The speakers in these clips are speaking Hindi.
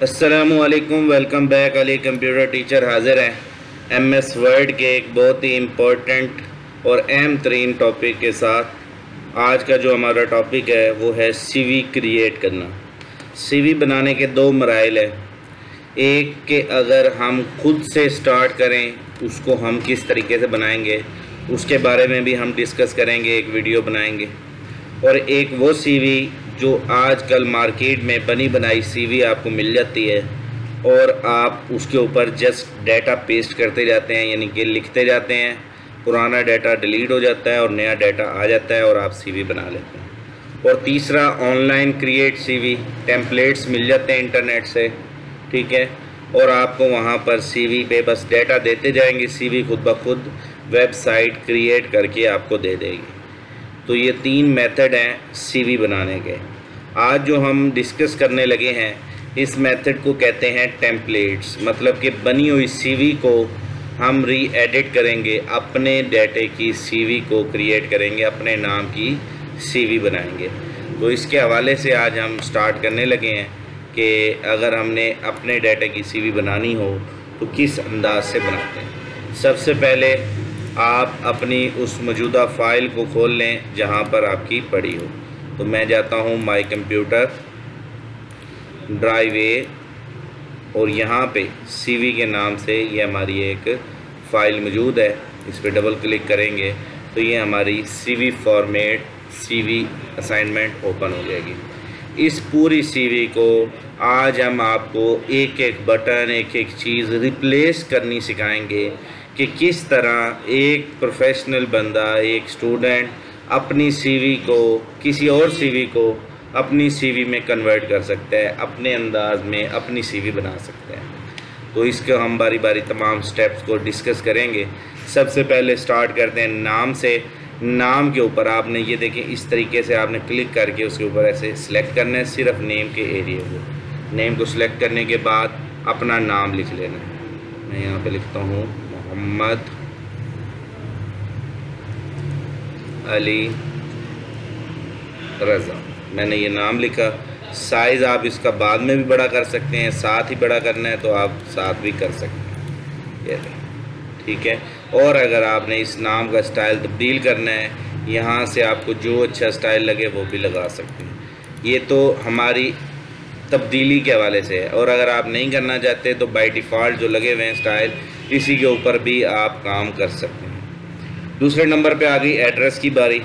अस्सलामुअलैकुम, welcome back. Ali computer teacher हाज़िर हैं MS वर्ड के एक बहुत ही इम्पोर्टेंट और अहम तरीन टॉपिक के साथ। आज का जो हमारा टॉपिक है वो है CV क्रिएट करना। CV बनाने के दो मराइल है। एक कि अगर हम खुद से स्टार्ट करें उसको हम किस तरीके से बनाएंगे उसके बारे में भी हम डिस्कस करेंगे, एक वीडियो बनाएंगे। और एक वो CV जो आजकल मार्केट में बनी बनाई CV आपको मिल जाती है और आप उसके ऊपर जस्ट डाटा पेस्ट करते जाते हैं, यानी कि लिखते जाते हैं, पुराना डाटा डिलीट हो जाता है और नया डाटा आ जाता है और आप CV बना लेते हैं। और तीसरा ऑनलाइन क्रिएट CV, टेम्पलेट्स मिल जाते हैं इंटरनेट से, ठीक है, और आपको वहाँ पर CV पे बस डाटा देते जाएंगे, CV खुद ब खुद वेबसाइट क्रिएट करके आपको दे देगी। तो ये तीन मेथड हैं CV बनाने के। आज जो हम डिस्कस करने लगे हैं इस मेथड को कहते हैं टेम्पलेट्स, मतलब कि बनी हुई CV को हम री एडिट करेंगे, अपने डाटे की CV को क्रिएट करेंगे, अपने नाम की CV बनाएंगे। तो इसके हवाले से आज हम स्टार्ट करने लगे हैं कि अगर हमने अपने डाटे की CV बनानी हो तो किस अंदाज से बनाते हैं। सबसे पहले आप अपनी उस मौजूदा फ़ाइल को खोल लें जहां पर आपकी पड़ी हो। तो मैं जाता हूं माई कंप्यूटर ड्राइव ए और यहां पे CV के नाम से ये हमारी एक फ़ाइल मौजूद है। इस पर डबल क्लिक करेंगे तो ये हमारी CV format, CV assignment open हो जाएगी। इस पूरी CV को आज हम आपको एक एक बटन, एक एक चीज़ रिप्लेस करनी सिखाएंगे कि किस तरह एक प्रोफेशनल बंदा, एक स्टूडेंट अपनी CV को किसी और CV को अपनी CV में कन्वर्ट कर सकता है, अपने अंदाज में अपनी CV बना सकता है। तो इसको हम बारी बारी तमाम स्टेप्स को डिस्कस करेंगे। सबसे पहले स्टार्ट करते हैं नाम से। नाम के ऊपर आपने ये देखें इस तरीके से आपने क्लिक करके उसके ऊपर ऐसे सिलेक्ट करना है, सिर्फ नेम के एरिया को। नेम को सिलेक्ट करने के बाद अपना नाम लिख लेना है। मैं यहाँ पे लिखता हूँ मोहम्मद अली रज़ा। मैंने ये नाम लिखा। साइज़ आप इसका बाद में भी बड़ा कर सकते हैं, साथ ही बड़ा करना है तो आप साथ भी कर सकते हैं, ये ठीक है। और अगर आपने इस नाम का स्टाइल तब्दील करना है, यहाँ से आपको जो अच्छा स्टाइल लगे वो भी लगा सकते हैं। ये तो हमारी तब्दीली के हवाले से है। और अगर आप नहीं करना चाहते तो बाय डिफ़ॉल्ट जो लगे हुए हैं स्टाइल, इसी के ऊपर भी आप काम कर सकते हैं। दूसरे नंबर पे आ गई एड्रेस की बारी।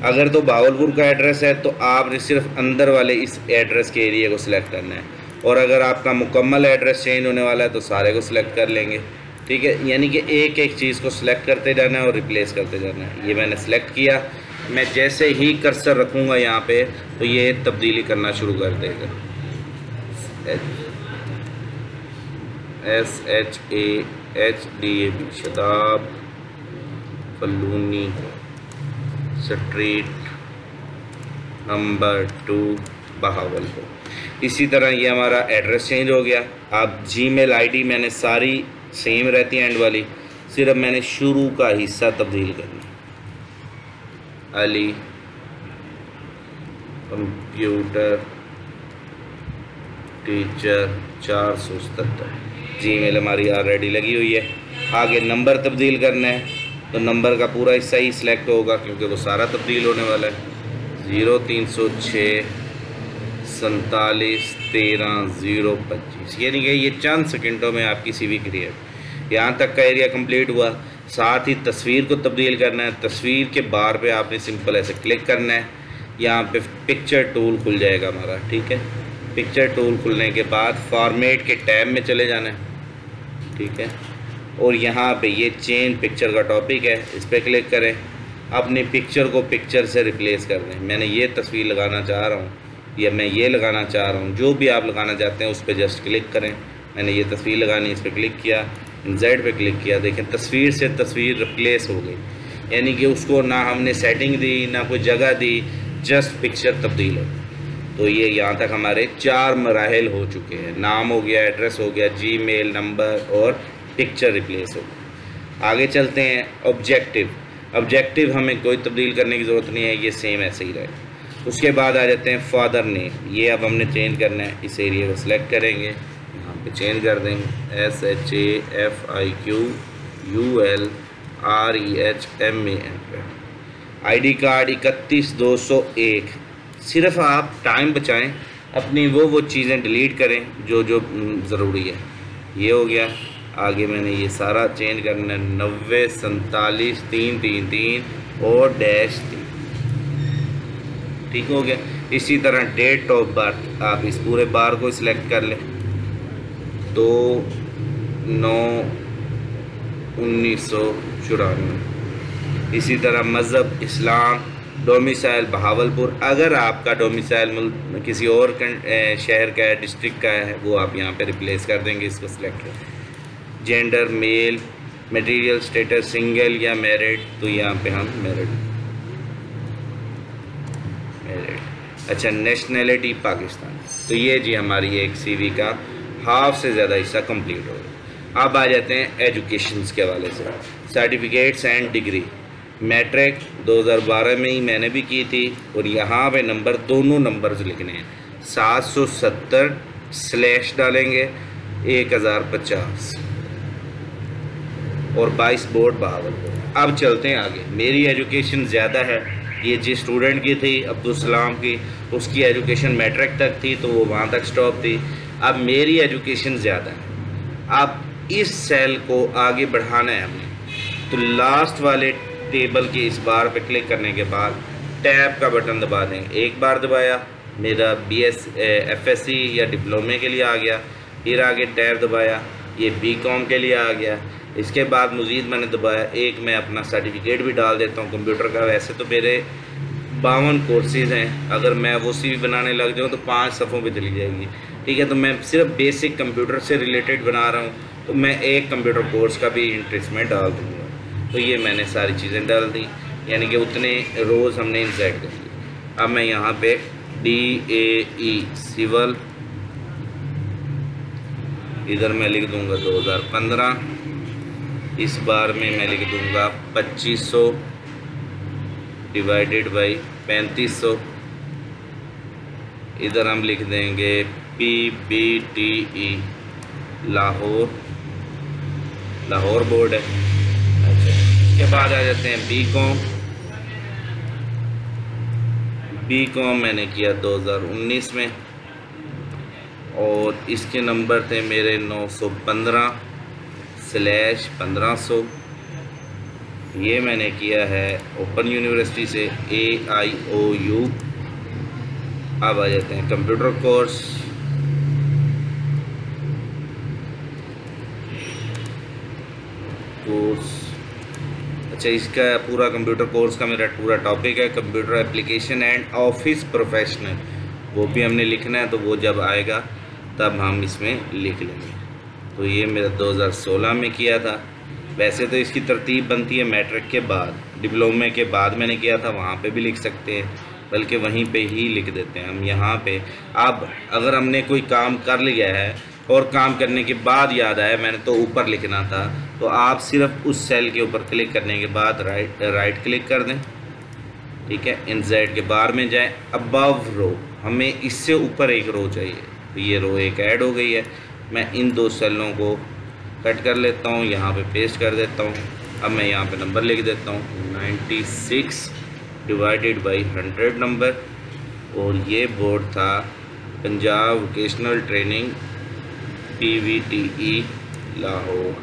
अगर तो भावलपुर का एड्रेस है तो आपने सिर्फ अंदर वाले इस एड्रेस के एरिया को सिलेक्ट करना है, और अगर आपका मुकम्मल एड्रेस चेंज होने वाला है तो सारे को सिलेक्ट कर लेंगे, ठीक है। यानी कि एक एक चीज़ को सिलेक्ट करते जाना है और रिप्लेस करते जाना है। ये मैंने सेलेक्ट किया। मैं जैसे ही कर्सर रखूँगा यहाँ पे तो ये तब्दीली करना शुरू कर देगा। SHAHDAB Shatab Faluni street number 2 Bahawalpur. इसी तरह ये हमारा एड्रेस चेंज हो गया। अब Gmail ID मैंने सारी सेम रहती है एंड वाली, सिर्फ मैंने शुरू का हिस्सा तब्दील करना। अली कंप्यूटर टीचर 477 Gmail हमारी ऑलरेडी लगी हुई है। आगे नंबर तब्दील करना है तो नंबर का पूरा हिस्सा ही सिलेक्ट होगा क्योंकि वो सारा तब्दील होने वाला है। 0306 47 13 025, यानी कि ये चंद सेकंडों में आपकी CV क्रिएट। यहाँ तक का एरिया कंप्लीट हुआ। साथ ही तस्वीर को तब्दील करना है। तस्वीर के बार पे आपने सिंपल ऐसे क्लिक करना है। यहाँ पे पिक्चर टूल खुल जाएगा हमारा, ठीक है। पिक्चर टूल खुलने के बाद फॉर्मेट के टैब में चले जाना है, ठीक है। और यहाँ पे ये चेंज पिक्चर का टॉपिक है, इस पर क्लिक करें। अपनी पिक्चर को पिक्चर से रिप्लेस कर दें। मैंने ये तस्वीर लगाना चाह रहा हूँ या मैं ये लगाना चाह रहा हूँ, जो भी आप लगाना चाहते हैं उस पर जस्ट क्लिक करें। मैंने ये तस्वीर लगानी, इस पर क्लिक किया, Z पे क्लिक किया, देखें तस्वीर से तस्वीर रिप्लेस हो गई। यानी कि उसको ना हमने सेटिंग दी ना कोई जगह दी, जस्ट पिक्चर तब्दील हो। तो ये यहाँ तक हमारे 4 मराहिल हो चुके हैं। नाम हो गया, एड्रेस हो गया, Gmail नंबर और पिक्चर रिप्लेस हो गया। आगे चलते हैं ऑब्जेक्टिव। ऑब्जेक्टिव हमें कोई तब्दील करने की ज़रूरत नहीं है, ये सेम ऐसे ही रहेगा। उसके बाद आ जाते हैं फादर नेम, ये अब हमने चेंज करना है। इस एरिया को सिलेक्ट करेंगे, यहाँ पे चेंज कर देंगे SHAFIQULREHMAN। ID card 31201। सिर्फ आप टाइम बचाएं, अपनी वो चीज़ें डिलीट करें जो ज़रूरी है। ये हो गया। आगे मैंने ये सारा चेंज करना है, 90 47 333 और -3, ठीक हो गया। इसी तरह डेट ऑफ बर्थ आप इस पूरे बार को सिलेक्ट कर लें, 2/9/1994। इसी तरह मज़हब इस्लाम, डोमिसाइल बहावलपुर। अगर आपका डोमिसाइल किसी और शहर का है, डिस्ट्रिक्ट का है, वो आप यहाँ पे रिप्लेस कर देंगे, इसको सिलेक्ट करें। Gender male, material status single या मैरिड, तो यहाँ पे हम मैरिड। अच्छा, नेशनैलिटी पाकिस्तान। तो ये जी हमारी एक सीवी का हाफ से ज़्यादा हिस्सा कंप्लीट हो गया। अब आ जाते हैं एजुकेशन के हवाले से। सर्टिफिकेट्स एंड डिग्री, मैट्रिक 2012 में ही मैंने भी की थी, और यहाँ पे नंबर दोनों नंबर्स लिखने हैं। 770 स्लैश डालेंगे, 1050 और 22 बोर्ड बहावलपुर। अब चलते हैं आगे। मेरी एजुकेशन ज़्यादा है, ये जिस स्टूडेंट की थी अब्दुल सलाम की, उसकी एजुकेशन मैट्रिक तक थी, तो वो वहाँ तक स्टॉप थी। अब मेरी एजुकेशन ज़्यादा है, अब इस सेल को आगे बढ़ाना है हमने। तो लास्ट वाले टेबल के इस बार पे क्लिक करने के बाद टैब का बटन दबा देंगे। एक बार दबाया, मेरा FSc या डिप्लोमे के लिए आ गया। फिर आगे टैब दबाया, ये BCom के लिए आ गया। इसके बाद मज़ीद मैंने दबाया, एक मैं अपना सर्टिफिकेट भी डाल देता हूँ कंप्यूटर का। वैसे तो मेरे 52 कोर्सेज़ हैं, अगर मैं वो CV बनाने लग जाऊँ तो 5 सफ़ों पे चली जाएगी, ठीक है। तो मैं सिर्फ बेसिक कंप्यूटर से रिलेटेड बना रहा हूँ, तो मैं एक कंप्यूटर कोर्स का भी इंटरेस्ट में डाल दूँगा। तो ये मैंने सारी चीज़ें डाल दी, यानी कि उतने रोज़ हमने इंसर्ट कर दी। अब मैं यहाँ पे DAE सिविल, इधर मैं लिख दूँगा 2015। इस बार में मैं लिख दूँगा 2500 डिवाइडेड बाई 3500। इधर हम लिख देंगे PBTE लाहौर बोर्ड है। अच्छा, इसके बाद आ जाते हैं BCom मैंने किया 2019 में, और इसके नंबर थे मेरे 915/1500। ये मैंने किया है ओपन यूनिवर्सिटी से, AIOU। अब आ जाते हैं कंप्यूटर कोर्स। अच्छा, इसका पूरा कंप्यूटर कोर्स का मेरा पूरा टॉपिक है computer application and office professional, वो भी हमने लिखना है, तो वो जब आएगा तब हम इसमें लिख लेंगे। तो ये मेरा 2016 में किया था। वैसे तो इसकी तरतीब बनती है मैट्रिक के बाद, डिप्लोमे के बाद मैंने किया था, वहाँ पे भी लिख सकते हैं, बल्कि वहीं पे ही लिख देते हैं हम यहाँ पे। अब अगर हमने कोई काम कर लिया है और काम करने के बाद याद आया मैंने तो ऊपर लिखना था, तो आप सिर्फ उस सेल के ऊपर क्लिक करने के बाद राइट क्लिक कर दें, ठीक है। इंसर्ट के बार में जाएं, अबव रो, हमें इससे ऊपर एक रो चाहिए, तो ये रो एक ऐड हो गई है। मैं इन 2 सेलों को कट कर लेता हूँ, यहाँ पे पेस्ट कर देता हूँ। अब मैं यहाँ पे नंबर लिख देता हूँ 96 डिवाइडेड बाई 100 नंबर, और ये बोर्ड था Punjab vocational training PVTE Lahore.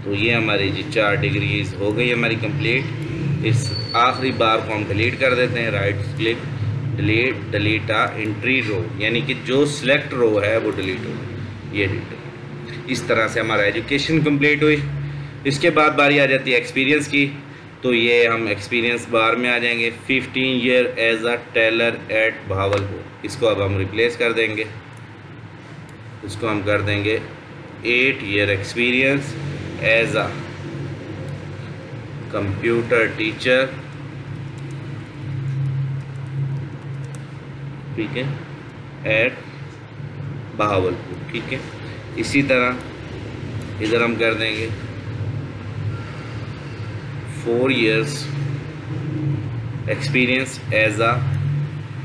तो ये हमारी जी 4 डिग्रीज हो गई हमारी कंप्लीट। इस आखिरी बार को हम डिलीट कर देते हैं, राइट क्लिक डिलीट एंट्री रो, यानी कि जो सिलेक्ट रो है वो डिलीट हो, ये डिलीट हो। इस तरह से हमारा एजुकेशन कंप्लीट हुई। इसके बाद बारी आ जाती है एक्सपीरियंस की, तो ये हम एक्सपीरियंस बार में आ जाएंगे। 15 year as a tailor at Bahawalpur, इसको अब हम रिप्लेस कर देंगे, इसको हम कर देंगे 8 year experience as a computer teacher, ठीक है, एट बहावलपुर, ठीक है। इसी तरह इधर हम कर देंगे 4 years experience as a